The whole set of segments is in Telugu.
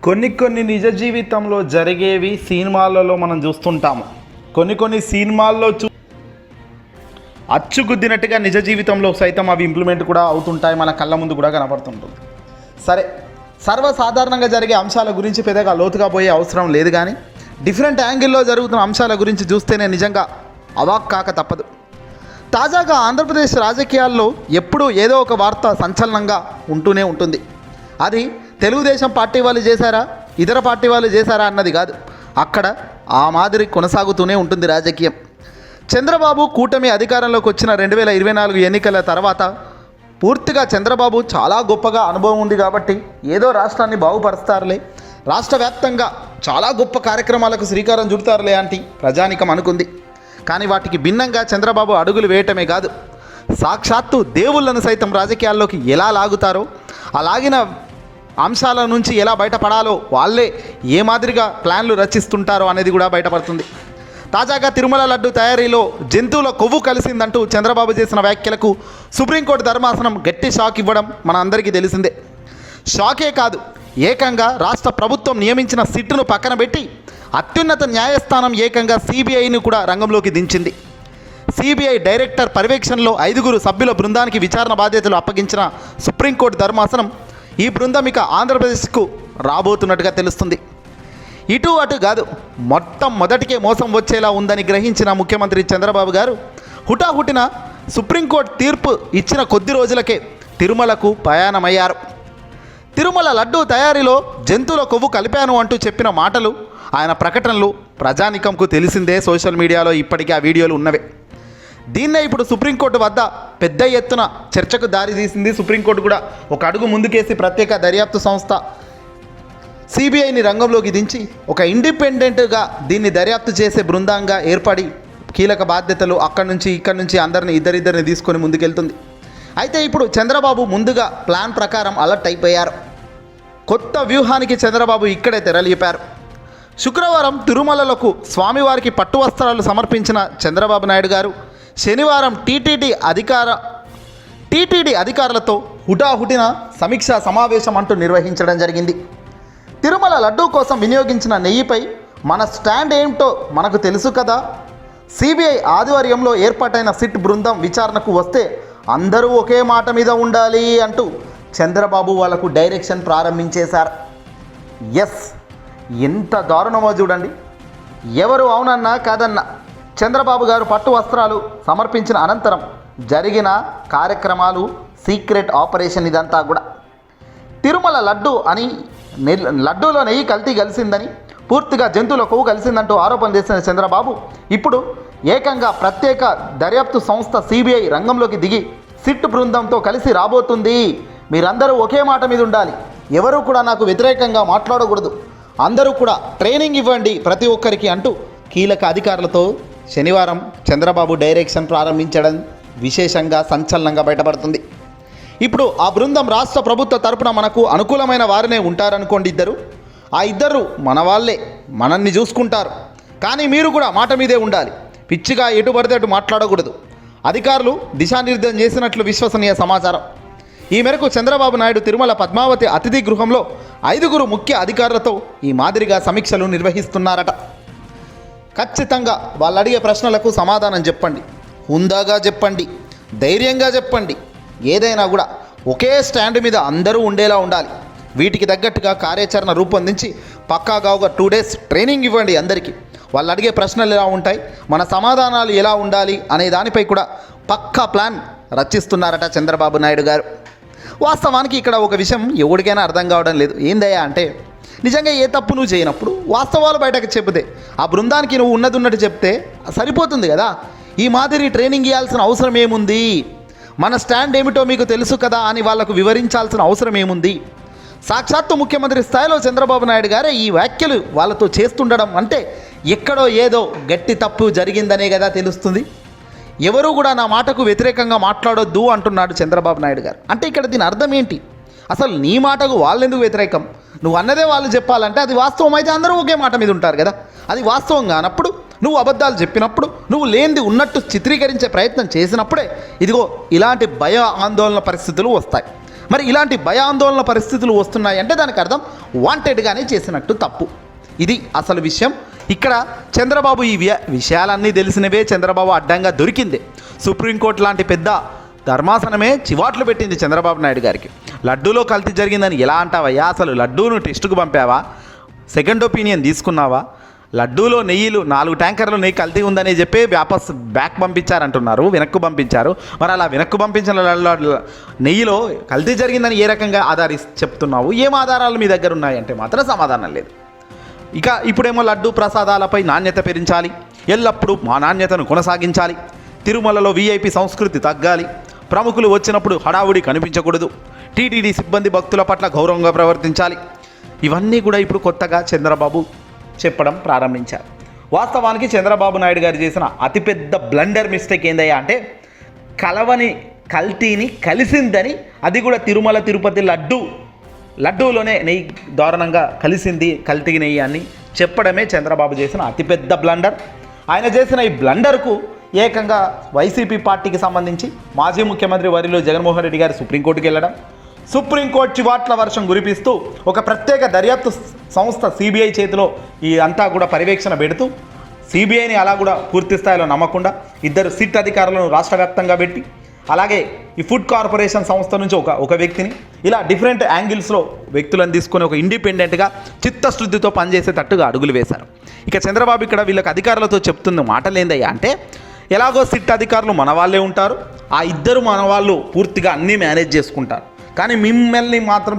కొన్ని నిజ జీవితంలో జరిగేవి సినిమాలలో మనం చూస్తుంటాము. కొన్ని సినిమాల్లో అచ్చుగుద్దినట్టుగా నిజ జీవితంలో సైతం అవి ఇంప్లిమెంట్ కూడా అవుతుంటాయి, మన కళ్ళ ముందు కూడా కనపడుతుంటుంది. సరే, సర్వసాధారణంగా జరిగే అంశాల గురించి పెద్దగా లోతుగా పోయే అవసరం లేదు, కానీ డిఫరెంట్ యాంగిల్లో జరుగుతున్న అంశాల గురించి చూస్తేనే నిజంగా అవాక్ కాక తప్పదు. తాజాగా ఆంధ్రప్రదేశ్ రాజకీయాల్లో ఎప్పుడూ ఏదో ఒక వార్త సంచలనంగా ఉంటూనే ఉంటుంది. అది తెలుగుదేశం పార్టీ వాళ్ళు చేశారా, ఇతర పార్టీ వాళ్ళు చేశారా అన్నది కాదు, అక్కడ ఆ మాదిరి కొనసాగుతూనే ఉంటుంది రాజకీయం. చంద్రబాబు కూటమి అధికారంలోకి వచ్చిన 2024 ఎన్నికల తర్వాత పూర్తిగా చంద్రబాబు చాలా గొప్పగా అనుభవం ఉంది కాబట్టి ఏదో రాష్ట్రాన్ని బాగుపరుస్తారులే, రాష్ట్ర వ్యాప్తంగా చాలా గొప్ప కార్యక్రమాలకు శ్రీకారం చుడతారులే అంటే ప్రజానికం అనుకుంది. కానీ వాటికి భిన్నంగా చంద్రబాబు అడుగులు వేయటమే కాదు, సాక్షాత్తు దేవుళ్లను సైతం రాజకీయాల్లోకి ఎలా లాగుతారో, ఆ లాగిన అంశాల నుంచి ఎలా బయటపడాలో వాళ్ళే ఏ మాదిరిగా ప్లాన్లు రచిస్తుంటారో అనేది కూడా బయటపడుతుంది. తాజాగా తిరుమల లడ్డు తయారీలో జంతువుల కొవ్వు కలిసిందంటూ చంద్రబాబు చేసిన వ్యాఖ్యలకు సుప్రీంకోర్టు ధర్మాసనం గట్టి షాక్ ఇవ్వడం మన అందరికీ తెలిసిందే. షాకే కాదు, ఏకంగా రాష్ట్ర ప్రభుత్వం నియమించిన సిట్టును పక్కన పెట్టి అత్యున్నత న్యాయస్థానం ఏకంగా సిబిఐని కూడా రంగంలోకి దించింది. సిబిఐ డైరెక్టర్ పర్యవేక్షణలో 5 సభ్యుల బృందానికి విచారణ బాధ్యతలు అప్పగించిన సుప్రీంకోర్టు ధర్మాసనం ఈ బృందం ఇక ఆంధ్రప్రదేశ్కు రాబోతున్నట్టుగా తెలుస్తుంది. ఇటు అటు కాదు, మొదటికే మోసం వచ్చేలా ఉందని గ్రహించిన ముఖ్యమంత్రి చంద్రబాబు గారు హుటాహుటిన సుప్రీంకోర్టు తీర్పు ఇచ్చిన కొద్ది రోజులకే తిరుమలకు ప్రయాణమయ్యారు. తిరుమల లడ్డూ తయారీలో జంతువుల కొవ్వు కలిపాను అంటూ చెప్పిన మాటలు, ఆయన ప్రకటనలు ప్రజానికంకు తెలిసిందే. సోషల్ మీడియాలో ఇప్పటికీ ఆ వీడియోలు ఉన్నవే. దీన్నే ఇప్పుడు సుప్రీంకోర్టు వద్ద పెద్ద ఎత్తున చర్చకు దారితీసింది. సుప్రీంకోర్టు కూడా ఒక అడుగు ముందుకేసి ప్రత్యేక దర్యాప్తు సంస్థ సిబిఐని రంగంలోకి దించి ఒక ఇండిపెండెంట్గా దీన్ని దర్యాప్తు చేసే బృందంగా ఏర్పడి కీలక బాధ్యతలు ఇక్కడి నుంచి ఇద్దరిని తీసుకొని ముందుకెళ్తుంది. అయితే ఇప్పుడు చంద్రబాబు ముందుగా ప్లాన్ ప్రకారం అలర్ట్ అయిపోయారు. కొత్త వ్యూహానికి చంద్రబాబు ఇక్కడే తెరలేపారు. శుక్రవారం తిరుమలలకు స్వామివారికి పట్టు వస్త్రాలు సమర్పించిన చంద్రబాబు నాయుడు గారు శనివారం టీటీడీ అధికారులతో హుటాహుటిన సమీక్షా సమావేశం అంటూ నిర్వహించడం జరిగింది. తిరుమల లడ్డూ కోసం వినియోగించిన నెయ్యిపై మన స్టాండ్ ఏమిటో మనకు తెలుసు కదా, సిబిఐ ఆధ్వర్యంలో ఏర్పాటైన సిట్ బృందం విచారణకు వస్తే అందరూ ఒకే మాట మీద ఉండాలి అంటూ చంద్రబాబు వాళ్లకు డైరెక్షన్ ప్రారంభించేశారు. ఎస్, ఎంత దారుణమో చూడండి. ఎవరు అవునన్నా కాదన్నా చంద్రబాబు గారు పట్టు వస్త్రాలు సమర్పించిన అనంతరం జరిగిన కార్యక్రమాలు సీక్రెట్ ఆపరేషన్. ఇదంతా కూడా తిరుమల లడ్డూలో నెయ్యి కల్తీ కలిసిందని, పూర్తిగా జంతువుల కొవ్వు కలిసిందంటూ ఆరోపణ చేసిన చంద్రబాబు ఇప్పుడు ఏకంగా ప్రత్యేక దర్యాప్తు సంస్థ సిబిఐ రంగంలోకి దిగి సిట్ బృందంతో కలిసి రాబోతుంది. మీరందరూ ఒకే మాట మీద ఉండాలి, ఎవరూ కూడా నాకు వ్యతిరేకంగా మాట్లాడకూడదు, అందరూ కూడా ట్రైనింగ్ ఇవ్వండి ప్రతి ఒక్కరికి అంటూ కీలక అధికారులతో శనివారం చంద్రబాబు డైరెక్షన్ ప్రారంభించడం విశేషంగా సంచలనంగా బయటపడుతుంది. ఇప్పుడు ఆ బృందం రాష్ట్ర ప్రభుత్వ తరపున మనకు అనుకూలమైన వారినే ఉంటారనుకోండి ఇద్దరు, ఆ ఇద్దరు మన వాళ్ళే, మనల్ని చూసుకుంటారు. కానీ మీరు కూడా మాట మీదే ఉండాలి, పిచ్చిగా ఎటు పడితే అటు మాట్లాడకూడదు. అధికారులు దిశానిర్దేశం చేసినట్లు విశ్వసనీయ సమాచారం. ఈ మేరకు చంద్రబాబు నాయుడు తిరుమల పద్మావతి అతిథి గృహంలో 5 ముఖ్య అధికారులతో ఈ మాదిరిగా సమీక్షలు నిర్వహిస్తున్నారట. ఖచ్చితంగా వాళ్ళు అడిగే ప్రశ్నలకు సమాధానం చెప్పండి, హుందాగా చెప్పండి, ధైర్యంగా చెప్పండి. ఏదైనా కూడా ఒకే స్టాండ్ మీద అందరూ ఉండేలా ఉండాలి. వీటికి తగ్గట్టుగా కార్యాచరణ రూపొందించి పక్కాగా ఒక 2 డేస్ ట్రైనింగ్ ఇవ్వండి అందరికీ. వాళ్ళు అడిగే ప్రశ్నలు ఎలా ఉంటాయి, మన సమాధానాలు ఎలా ఉండాలి అనే దానిపై కూడా పక్కా ప్లాన్ రచిస్తున్నారట చంద్రబాబు నాయుడు గారు. వాస్తవానికి ఇక్కడ ఒక విషయం ఎవరికైనా అర్థం కావడం లేదు. ఏందయ్యా అంటే, నిజంగా ఏ తప్పు నువ్వు చేయనప్పుడు వాస్తవాలు బయటకు చెబితే, ఆ బృందానికి నువ్వు ఉన్నట్టు చెప్తే సరిపోతుంది కదా. ఈ మాదిరి ట్రైనింగ్ ఇవ్వాల్సిన అవసరం ఏముంది? మన స్టాండ్ ఏమిటో మీకు తెలుసు కదా అని వాళ్లకు వివరించాల్సిన అవసరం ఏముంది? సాక్షాత్తు ముఖ్యమంత్రి స్థాయిలో చంద్రబాబు నాయుడు గారే ఈ వ్యాఖ్యలు వాళ్ళతో చేస్తుండడం అంటే ఎక్కడో ఏదో గట్టి తప్పు జరిగిందనే కదా తెలుస్తుంది. ఎవరు కూడా నా మాటకు వ్యతిరేకంగా మాట్లాడొద్దు అంటున్నాడు చంద్రబాబు నాయుడు గారు. అంటే ఇక్కడ దీని అర్థం ఏంటి? అసలు నీ మాటకు వాళ్ళెందుకు వ్యతిరేకం? నువ్వు అన్నదే వాళ్ళు చెప్పాలంటే అది వాస్తవం అయితే అందరూ ఒకే మాట మీద ఉంటారు కదా. అది వాస్తవం కానప్పుడు, నువ్వు అబద్ధాలు చెప్పినప్పుడు, నువ్వు లేనిది ఉన్నట్టు చిత్రీకరించే ప్రయత్నం చేసినప్పుడే ఇదిగో ఇలాంటి భయ ఆందోళన పరిస్థితులు వస్తాయి. మరి ఇలాంటి భయాందోళన పరిస్థితులు వస్తున్నాయి అంటే దానికి అర్థం వాంటెడ్గానే చేసినట్టు తప్పు. ఇది అసలు విషయం. ఇక్కడ చంద్రబాబు ఈ విషయాలన్నీ తెలిసినవే చంద్రబాబు అడ్డంగా దొరికింది. సుప్రీంకోర్టు లాంటి పెద్ద ధర్మాసనమే చివాట్లు పెట్టింది చంద్రబాబు నాయుడు గారికి. లడ్డూలో కల్తీ జరిగిందని ఎలా అంటావయ్యా? అసలు లడ్డూను టెస్టుకు పంపావా? సెకండ్ ఒపీనియన్ తీసుకున్నావా? లడ్డూలో నెయ్యిలు 4 ట్యాంకర్లు నెయ్యి కల్తీ ఉందని చెప్పి బ్యాక్ పంపించారంటున్నారు, వెనక్కు పంపించారు. మరి అలా వెనక్కు పంపించిన నెయ్యిలో కల్తీ జరిగిందని ఏ రకంగా చెప్తున్నావు? ఏం ఆధారాలు మీ దగ్గర ఉన్నాయంటే మాత్రం సమాధానం లేదు. ఇక ఇప్పుడేమో లడ్డూ ప్రసాదాలపై నాణ్యత పెంచాలి, ఎల్లప్పుడూ మా నాణ్యతను కొనసాగించాలి, తిరుమలలో వీఐపీ సంస్కృతి తగ్గాలి, ప్రముఖులు వచ్చినప్పుడు హడావుడి కనిపించకూడదు, టీటీడీ సిబ్బంది భక్తుల పట్ల గౌరవంగా ప్రవర్తించాలి. ఇవన్నీ కూడా ఇప్పుడు కొత్తగా చంద్రబాబు చెప్పడం ప్రారంభించారు. వాస్తవానికి చంద్రబాబు నాయుడు గారు చేసిన అతిపెద్ద బ్లండర్ మిస్టేక్ ఏందయ్యా అంటే కలవని కల్తీని కలిసిందని, అది కూడా తిరుమల తిరుపతి లడ్డూలోనే నెయ్యి దారుణంగా కలిసింది, కల్తీ నెయ్యి అని చెప్పడమే చంద్రబాబు చేసిన అతిపెద్ద బ్లండర్. ఆయన చేసిన ఈ బ్లండర్కు ఏకంగా వైసీపీ పార్టీకి సంబంధించి మాజీ ముఖ్యమంత్రి వర్యులు జగన్మోహన్ రెడ్డి గారు సుప్రీంకోర్టుకి వెళ్ళడం, సుప్రీంకోర్టు చివాట్ల వర్షం కురిపిస్తూ ఒక ప్రత్యేక దర్యాప్తు సంస్థ సిబిఐ చేతిలో ఈ అంతా కూడా పర్యవేక్షణ పెడుతూ, సిబిఐని అలా కూడా పూర్తి స్థాయిలో నమ్మకుండా 2 సిట్ అధికారులను రాష్ట్ర వ్యాప్తంగా పెట్టి, అలాగే ఈ ఫుడ్ కార్పొరేషన్ సంస్థ నుంచి ఒక వ్యక్తిని, ఇలా డిఫరెంట్ యాంగిల్స్లో వ్యక్తులను తీసుకొని ఒక ఇండిపెండెంట్గా చిత్తశుద్ధితో పనిచేసేటట్టుగా అడుగులు వేశారు. ఇక చంద్రబాబు ఇక్కడ వీళ్ళకి అధికారులతో చెప్తున్న మాటలు ఏందయ్యా అంటే, ఎలాగో సిట్ అధికారులు మన వాళ్ళే ఉంటారు, ఆ 2 మన వాళ్ళు పూర్తిగా అన్నీ మేనేజ్ చేసుకుంటారు, కానీ మిమ్మల్ని మాత్రం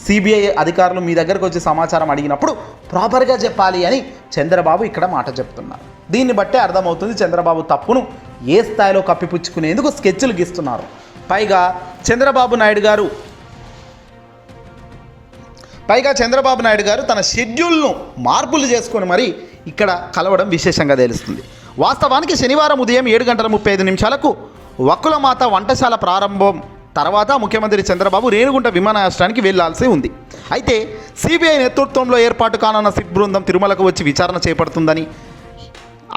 సిబిఐ అధికారులు మీ దగ్గరకు వచ్చి సమాచారం అడిగినప్పుడు ప్రాపర్గా చెప్పాలి అని చంద్రబాబు ఇక్కడ మాట చెప్తున్నారు. దీన్ని బట్టే అర్థమవుతుంది చంద్రబాబు తప్పును ఏ స్థాయిలో కప్పిపుచ్చుకునేందుకు స్కెచ్లు గీస్తున్నారు. పైగా చంద్రబాబు నాయుడు గారు తన షెడ్యూల్ను మార్పులు చేసుకొని మరి ఇక్కడ కలవడం విశేషంగా తెలుస్తుంది. వాస్తవానికి శనివారం ఉదయం 7:35 వక్కులమాత వంటశాల ప్రారంభం తర్వాత ముఖ్యమంత్రి చంద్రబాబు రేణిగుంట విమానాశ్రయానికి వెళ్లాల్సి ఉంది. అయితే సిబిఐ నేతృత్వంలో ఏర్పాటు కానున్న సిట్ బృందం తిరుమలకు వచ్చి విచారణ చేపడుతుందని,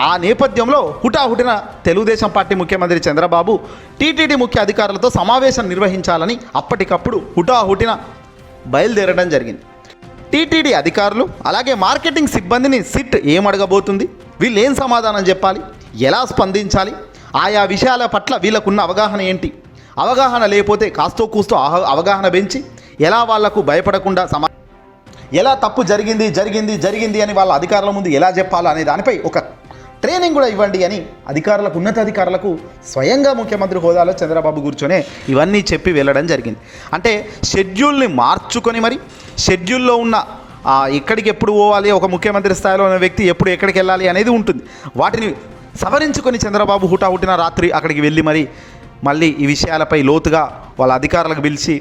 ఆ నేపథ్యంలో హుటాహుటిన తెలుగుదేశం పార్టీ ముఖ్యమంత్రి చంద్రబాబు టీటీడీ ముఖ్య అధికారులతో సమావేశం నిర్వహించాలని అప్పటికప్పుడు హుటాహుటిన బయలుదేరడం జరిగింది. టీటీడీ అధికారులు అలాగే మార్కెటింగ్ సిబ్బందిని సిట్ ఏమడగబోతుంది, వీళ్ళు ఏం సమాధానం చెప్పాలి, ఎలా స్పందించాలి, ఆయా విషయాల పట్ల వీళ్ళకున్న అవగాహన ఏంటి, అవగాహన లేకపోతే కాస్తో కూస్తో అవగాహన పెంచి ఎలా వాళ్లకు భయపడకుండా ఎలా తప్పు జరిగింది అని వాళ్ళ అధికారుల ముందు ఎలా చెప్పాలో అనే దానిపై ఒక ట్రైనింగ్ కూడా ఇవ్వండి అని ఉన్నతాధికారులకు స్వయంగా ముఖ్యమంత్రి హోదాలో చంద్రబాబు కూర్చొనే ఇవన్నీ చెప్పి వెళ్ళడం జరిగింది. అంటే షెడ్యూల్ని మార్చుకొని మరి షెడ్యూల్లో ఉన్న ఎక్కడికి ఎప్పుడు పోవాలి, ఒక ముఖ్యమంత్రి స్థాయిలో ఉన్న వ్యక్తి ఎప్పుడు ఎక్కడికి వెళ్ళాలి అనేది ఉంటుంది. వాటిని సవరించుకొని చంద్రబాబు హుటాహుటిన రాత్రి అక్కడికి వెళ్ళి మళ్ళీ ఈ విషయాలపై లోతుగా వాళ్ళ అధికారులకు పిలిచి,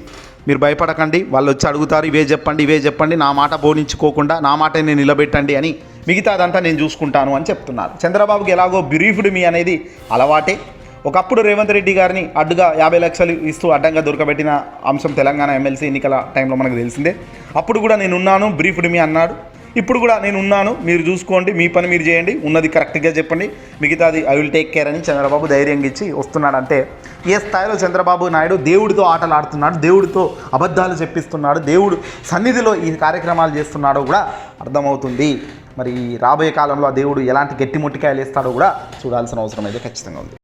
మీరు భయపడకండి, వాళ్ళు వచ్చి అడుగుతారు, ఇవే చెప్పండి, నా మాట బోనించుకోకుండా నా మాటని నిలబెట్టండి అని, మిగతాదంతా నేను చూసుకుంటాను అని చెప్తున్నారు. చంద్రబాబుకి ఎలాగో బ్రీఫ్డ్ మీ అనేది అలవాటే. ఒకప్పుడు రేవంత్ రెడ్డి గారిని అడ్డుగా 50 లక్షలు ఇస్తూ అడ్డంగా దొరకబెట్టిన అంశం తెలంగాణ ఎమ్మెల్సీ ఎన్నికల టైంలో మనకు తెలిసిందే. అప్పుడు కూడా నేనున్నాను, బ్రీఫ్డ్ మీ అన్నాడు. ఇప్పుడు కూడా నేనున్నాను, మీరు చూసుకోండి, మీ పని మీరు చేయండి, ఉన్నది కరెక్ట్గా చెప్పండి, మిగతాది ఐ విల్ టేక్ కేర్ అని చంద్రబాబు ధైర్యంగా ఇచ్చి వస్తున్నాడంటే ఏ స్థాయిలో చంద్రబాబు నాయుడు దేవుడితో ఆటలు ఆడుతున్నాడు, దేవుడితో అబద్ధాలు చెప్పిస్తున్నాడు, దేవుడు సన్నిధిలో ఈ కార్యక్రమాలు చేస్తున్నాడో కూడా అర్థమవుతుంది. మరి రాబోయే కాలంలో ఆ దేవుడు ఎలాంటి గట్టి ముట్టికాయలు వేస్తాడో కూడా చూడాల్సిన అవసరం అయితే ఖచ్చితంగా ఉంది.